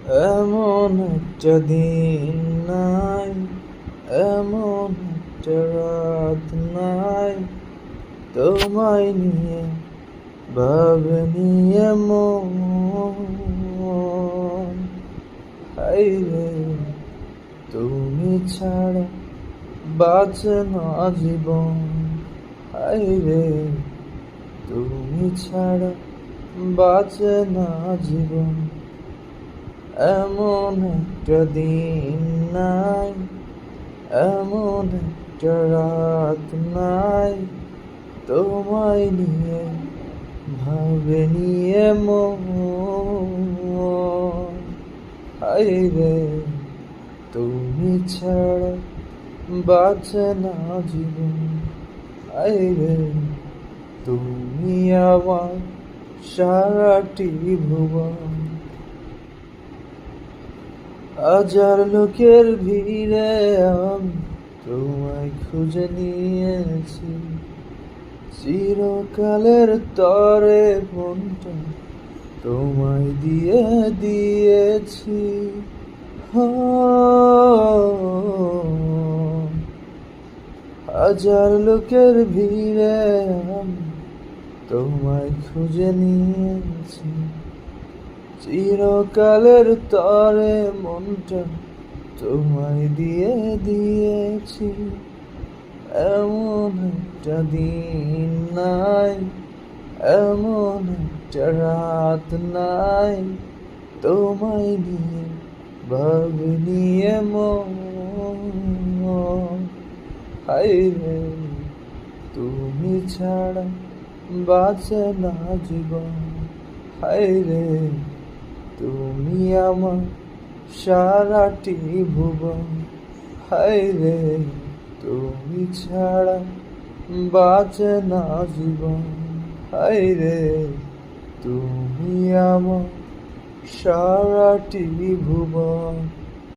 এমন একটা দিন নাই, এমন একটা রাত নাই, তোমায় নিয়ে ভাবেনি এমন। হায়রে, তুমি ছাড়া বাঁচে না জীবন। হায়রে, তুমি ছাড়া বাঁচে না জীবন। এমন একটা দিন নাই, এমন একটা রাত নাই, তোমায় নিয়ে ভাবেনি এমন। হায়রে, তুমি ছাড়া বাঁচে না জীবন। হায়রে, তুমি আমার সারাটি ভুবন। হাজার লোকের ভিড়ে আমি তোমায় খুঁজে নিয়েছি, চিরকালের তরে মনটা তোমায় দিয়ে দিয়েছি। হাজার লোকের ভিড়ে আমি তোমায় খুঁজে নিয়েছি, চিরকালের তরে মনটা তোমায় দিয়ে দিয়েছি। এমন একটা দিন নাই, এমন একটা রাত নাই, তোমায় নিয়ে ভাবিনি এমন। হায়রে, তুমি ছাড়া বাঁচে না জীবন। হায়রে, তুমি আমার সারাটি ভুবন। হায়রে, তুমি ছাড়া বাঁচে না জীবন। হায়রে, তুমি আমার সারাটি ভুবন।